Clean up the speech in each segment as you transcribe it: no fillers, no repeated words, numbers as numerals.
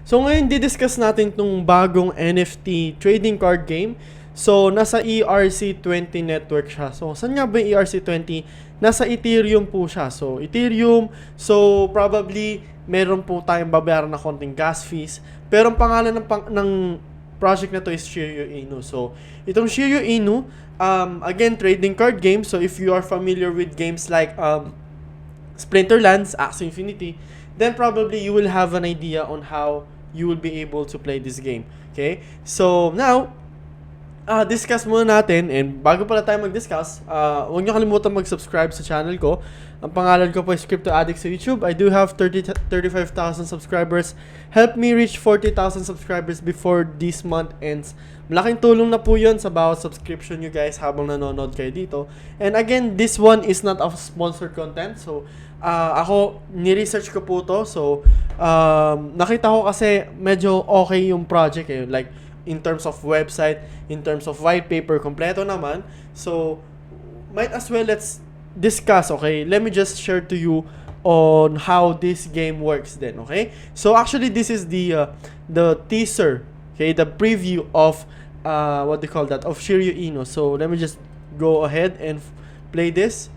So ngayon didiscuss natin tong bagong NFT trading card game. So nasa ERC20 network siya. So saan nga ba yung ERC20? Nasa Ethereum po siya. So Ethereum, so probably meron po tayong babayaran na konting gas fees. Pero ang pangalan ng project na to is Shiryu Inu. So itong Shiryu Inu, again trading card game. So if you are familiar with games like Splinterlands, Axie Infinity, then probably you will have an idea on how you will be able to play this game. Okay? So, now, discuss muna natin, and bago pala tayo mag-discuss, huwag nyo kalimutan mag-subscribe sa channel ko. Ang pangalan ko po is Crypto Addict sa YouTube. I do have 35,000 subscribers. Help me reach 40,000 subscribers before this month ends. Malaking tulong na po yun sa bawat subscription nyo guys habang nanonood kayo dito. And again, this one is not of sponsored content. So, ako, ni-research ko po to. So, nakita ko kasi medyo okay yung project eh. Like, in terms of website, in terms of white paper, kompleto naman. So, might as well let's discuss, okay? Let me just share to you on how this game works then, okay? So, actually, this is the teaser, okay? The preview of, what do you call that? Of Shiryu Inu. So, let me just go ahead and play this.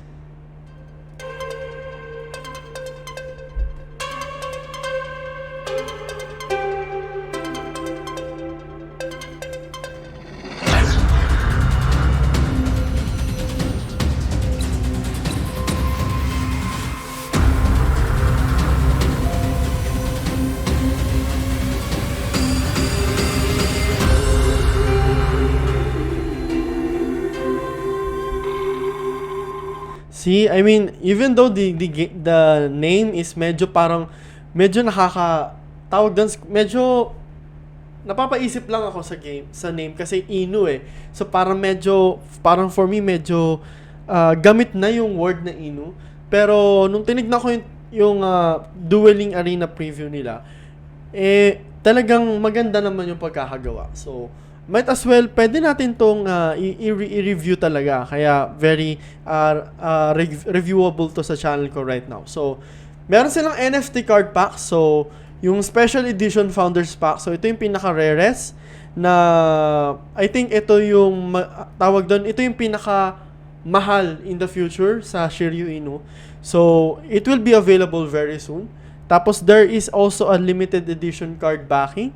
See, I mean, even though the name is medyo parang medyo tawag doon, medyo napapaisip lang ako sa name kasi Inu eh. So parang for me medyo gamit na yung word na Inu. Pero nung tinignan ko yung Dueling Arena preview nila, talagang maganda naman yung pagkakagawa. So might as well, pwede natin tong i-review talaga. Kaya very reviewable to sa channel ko right now. So, meron silang NFT card pack. So, yung Special Edition Founders Pack. So, ito yung pinaka-rarest na I think ito yung tawag doon. Ito yung pinaka-mahal in the future sa Shiryu Inu. So, it will be available very soon. Tapos, there is also a limited edition card backing.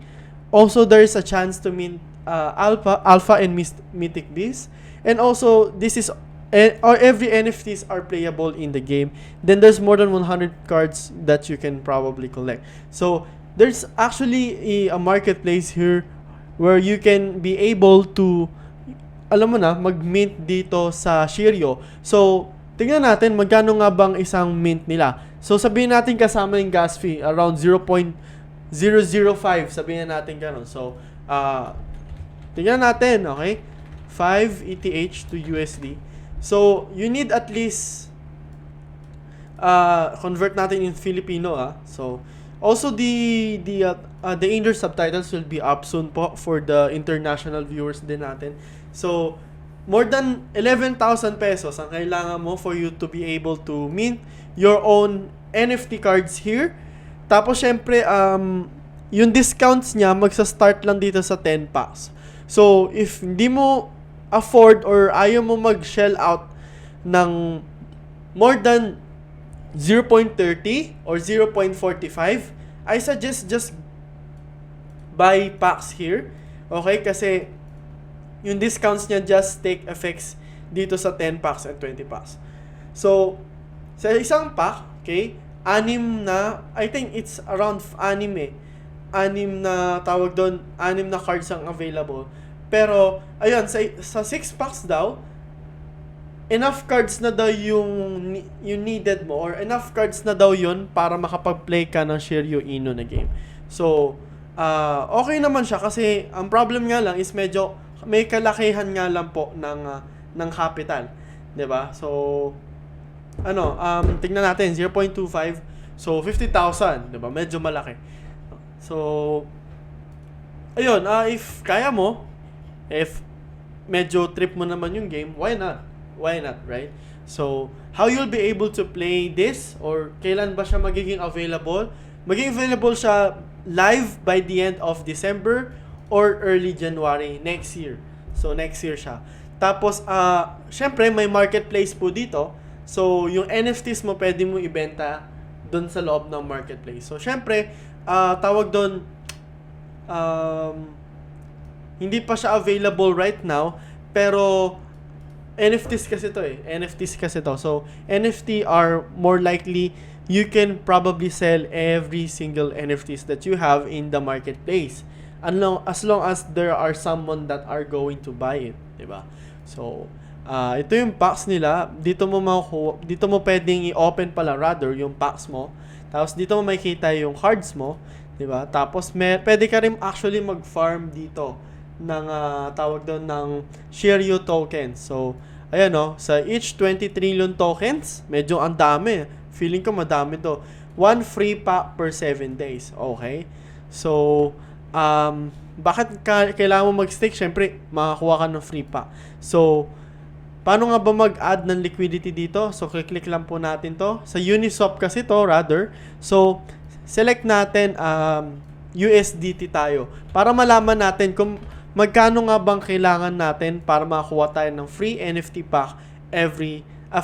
Also, there is a chance to mint alpha and mythic beasts, and also this is or every NFTs are playable in the game. Then there's more than 100 cards that you can probably collect. So there's actually a marketplace here where you can be able to, alam mo na, mag-mint dito sa Shiryu. So tingnan natin magkano nga bang isang mint nila. So sabihin natin kasama yung gas fee around 0.005, sabihin natin ganun. So tingnan natin, okay? 5 ETH to USD. So, you need at least convert natin in Filipino, So, also the English subtitles will be up soon po for the international viewers din natin. So, more than 11,000 pesos ang kailangan mo for you to be able to mint your own NFT cards here. Tapos, syempre, yung discounts niya magsa-start lang dito sa 10 packs. So, if hindi mo afford or ayaw mo mag-shell out ng more than 0.30 or 0.45, I suggest just buy packs here. Okay? Kasi yung discounts niya just take effects dito sa 10 packs and 20 packs. So, sa isang pack, okay, I think it's around 6 na tawag doon, 6 na cards ang available. Pero, ayun, sa 6 packs daw, enough cards na daw yung needed mo, or enough cards na daw yun para makapag-play ka ng Shiryu Inu na game. So, okay naman siya kasi ang problem nga lang is medyo may kalakihan nga lang po ng capital. 'Di ba? So, tingnan natin, 0.25. So, 50,000. 'Di ba? Medyo malaki. So, ayun, if kaya mo, if medyo trip mo naman yung game, why not? Why not, right? So, how you'll be able to play this, or kailan ba siya magiging available? Magiging available siya live by the end of December or early January next year. So, next year siya. Tapos, syempre, may marketplace po dito. So, yung NFTs mo, pwede mo ibenta doon sa loob ng marketplace. So, syempre, tawag doon, hindi pa siya available right now, pero NFTs kasi to NFTs kasi to. So, NFT are more likely you can probably sell every single NFTs that you have in the marketplace. As long as there are someone that are going to buy it, 'di ba? So, ito yung packs nila. Dito mo pwedeng i-open pala rather yung packs mo. Tapos dito mo makikita yung cards mo, 'di ba? Tapos pwede ka rin actually mag-farm dito ng tawag doon ng Shiryu tokens. So, ayan sa each 20 trillion tokens, medyo ang dami. Feeling ko madami to. 1 free pack per 7 days. Okay? So, bakit kailangan mo mag-stake? Syempre, makakuha ka ng free pack. So, paano nga ba mag-add ng liquidity dito? So, click lang po natin to. Sa Uniswap kasi to, rather. So, select natin USDT tayo. Para malaman natin kung magkano nga bang kailangan natin para makakuha tayo ng free NFT pack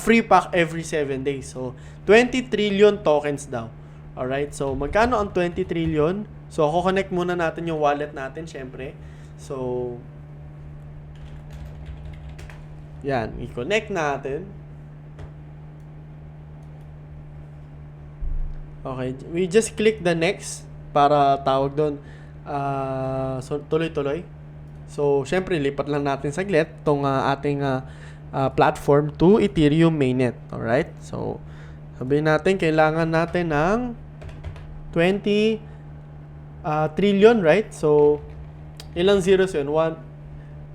free pack every 7 days. So, 20 trillion tokens daw. Alright, so magkano ang 20 trillion? So, connect muna natin yung wallet natin, syempre. So, yan, i-connect natin. Okay, we just click the next para tawag doon. So, tuloy-tuloy. So, syempre, lipat lang natin saglit itong ating platform to Ethereum mainnet. Alright? So, sabihin natin, kailangan natin ng 20 trillion, right? So, ilang zeros yun?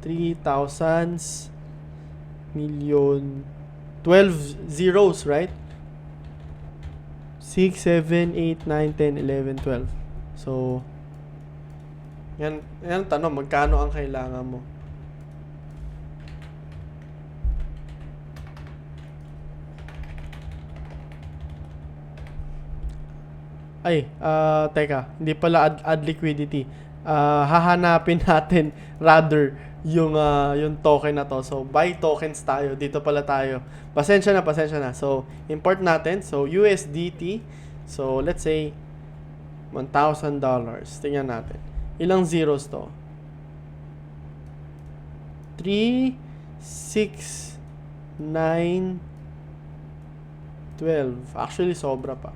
3,000 million, 12 zeros, right? 6, 7, 8, 9, 10, 11, 12. So, yan tanong, magkano ang kailangan mo? Ay, teka, hindi pala add liquidity. Hahanapin natin rather yung token na to. So, buy tokens tayo. Dito pala tayo. Pasensya na. So, import natin. So, USDT. So, let's say $1,000. Tingnan natin. Ilang zeros to? 3, 6, 9, 12. Actually, sobra pa.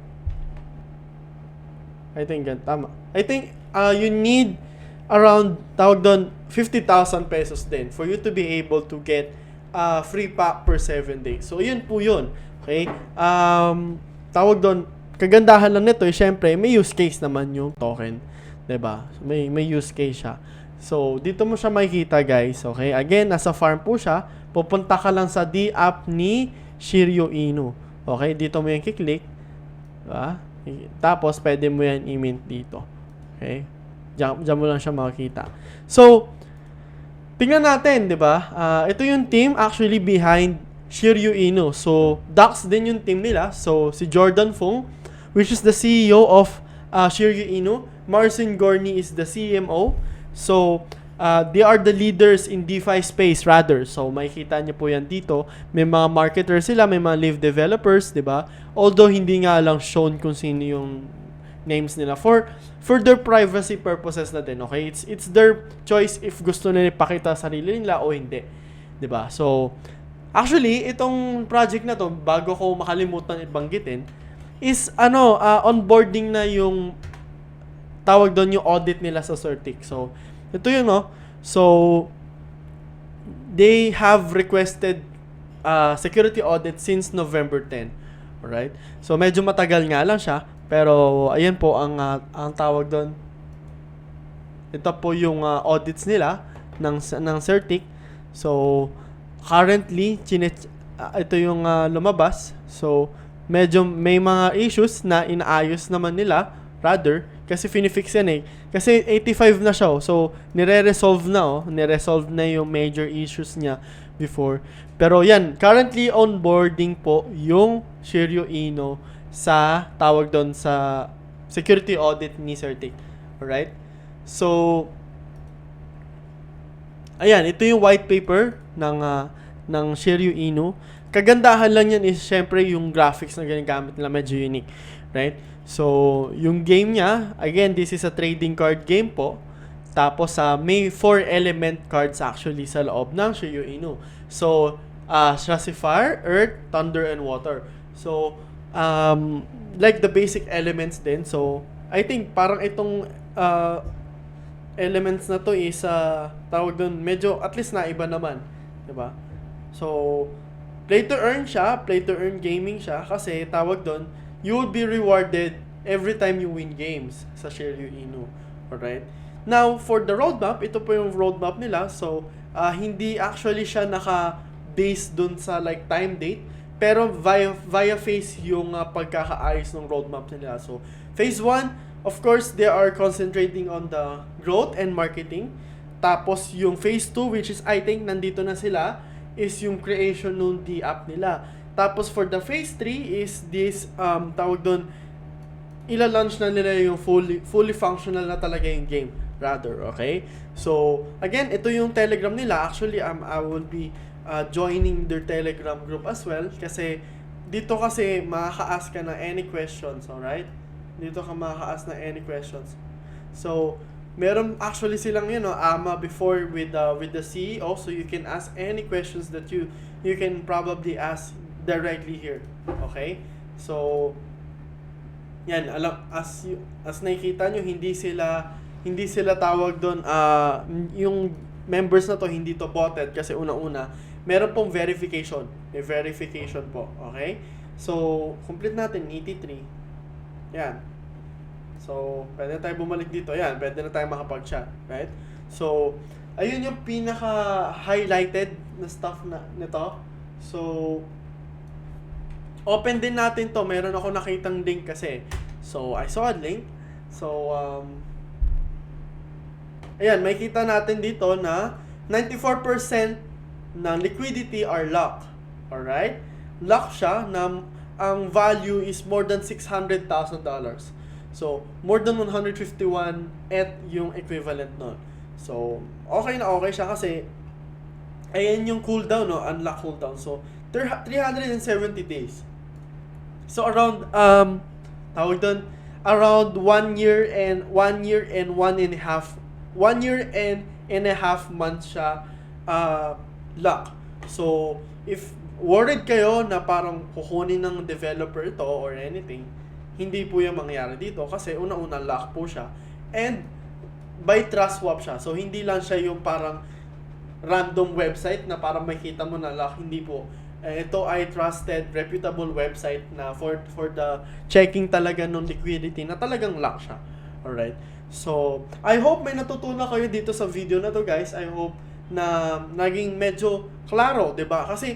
I think tama. I think you need around, tawag doon, 50,000 pesos din for you to be able to get free pack per 7 days. So, yun po yun. Okay? Tawag doon, kagandahan lang nito, syempre, may use case naman yung token. 'Di ba? May use case siya. So, dito mo siya makikita, guys. Okay? Again, nasa farm po siya. Pupunta ka lang sa D-app ni Shiryu Inu. Okay? Dito mo yung kiklik. Diba? Tapos, pwede mo yan i-mint dito. Okay? Diyan mo lang siya makikita. So, tingnan natin, di ba? Ito yung team actually behind Shiryu Inu. So, Dax din yung team nila. So, si Jordan Fung, which is the CEO of Shiryu Inu. Marcin Gorny is the CMO. So, they are the leaders in DeFi space rather. So, makikita niyo po yan dito. May mga marketers sila, may mga live developers, di ba? Although, hindi nga lang shown kung sino yung names nila for their privacy purposes na din, okay? It's their choice if gusto nila ipakita sarili nila o hindi, 'di ba? So, actually, itong project na to, bago ko makalimutan ibanggitin, is onboarding na yung tawag doon yung audit nila sa Certic. So, ito yun, no? So, they have requested security audit since November 10. Alright? So, medyo matagal nga lang siya. Pero, ayan po ang tawag doon. Ito po yung audits nila ng Certic. So, currently, ito yung lumabas. So, medyo may mga issues na inaayos naman nila. Rather, kasi finifix yan eh. Kasi 85 na siya. So, nire-resolve na yung major issues niya before. Pero yan, currently onboarding po yung Shiryu Inu sa tawag doon sa security audit ni Certic. Alright? So, ayan, ito yung white paper ng Shiryu Inu. Kagandahan lang yan is syempre yung graphics na ginagamit nila medyo unique, right? So, yung game niya, again, this is a trading card game po. Tapos may 4 element cards actually sa loob ng Shiryu Inu. So, siya si Fire, Earth, Thunder, and Water. So, like the basic elements din. So, I think parang itong elements na to is tawag doon medyo at least naiba naman, 'di ba? So play to earn siya, play to earn gaming siya kasi tawag doon you will be rewarded every time you win games sa Shiryu Inu. Alright? Now, for the roadmap, ito po yung roadmap nila. So, hindi actually siya naka-based dun sa like time date, pero via phase yung pagkakaayos ng roadmap nila. So, phase 1, of course, they are concentrating on the growth and marketing. Tapos, yung phase 2, which is I think nandito na sila, is yung creation ng the app nila. Tapos, for the phase 3 is this, tawag doon, ila-launch na nila yung fully functional na talaga yung game. Rather, okay? So, again, ito yung Telegram nila. Actually, I will be joining their Telegram group as well. Kasi, dito kasi makaka-ask ka na any questions, alright? Dito ka makaka-ask na any questions. So, meron actually silang AMA before with the CEO, so you can ask any questions that you can probably ask directly here. Okay? So, yan, as nakikita nyo, hindi sila tawag doon, yung members na to hindi to botted kasi una-una meron pong verification. May verification po. Okay? So, complete natin 83. Yan. So, pwede na tayo bumalik dito. Yan, pwede na tayo makapag-chat. Right? So, ayun yung pinaka-highlighted na stuff nito. So, open din natin to. Meron ako nakitang link kasi. So, I saw a link. So, ayan, may kita natin dito na 94% ng liquidity are locked. Alright? Lock siya na ang value is more than $600,000. So, more than 151 ETH yung equivalent nun. So, okay na okay siya kasi ayan yung cooldown, no? Unlock cooldown. So, 370 days. So, around, tawag doon, around 1 year and 1 and a half months siya lock. So, if worried kayo na parang kukunin ng developer ito or anything, hindi po yung mangyayari dito kasi una-una lock po siya. And by trust swap siya. So, hindi lang siya yung parang random website na parang makita mo na lock. Hindi po. Ito ay trusted, reputable website na for the checking talaga ng liquidity na talagang lock siya. Alright? So, I hope may natutunan kayo dito sa video na to, guys. I hope na naging medyo klaro, 'di ba? Kasi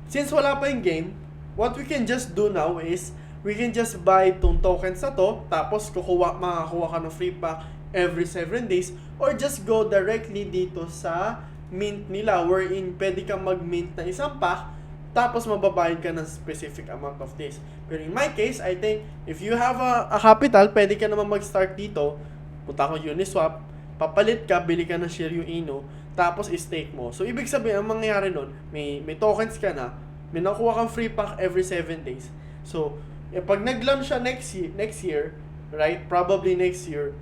since wala pa yung game, what we can just do now is we can just buy itong tokens na to, tapos makakuha ka ng free pack every 7 days, or just go directly dito sa mint nila wherein pwede kang mag-mint na isang pack, tapos mababayad ka ng specific amount of days. Pero in my case, I think if you have a capital, pwede ka naman mag-start dito, punta ka Uniswap, papalit ka, bili ka ng Shiryu Inu, tapos i-stake mo. So, ibig sabihin, ang mangyayari nun, may tokens ka na, may nakuha kang free pack every 7 days. So, pag nag-launch siya next year, right? Probably next year,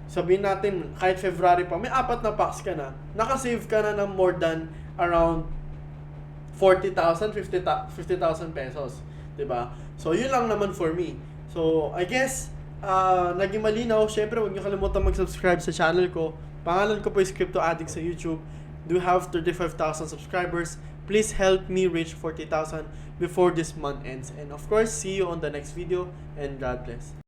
sabihin natin, kahit February pa, may 4 na packs ka na, nakasave ka na ng more than around 40,000, 50,000 pesos. Diba? So, yun lang naman for me. So, I guess, naging malinaw. Syempre, huwag niyo kalimutan mag-subscribe sa channel ko. Pangalan ko po is Crypto Addict sa YouTube. Do have 35,000 subscribers. Please help me reach 40,000 before this month ends. And of course, see you on the next video, and God bless.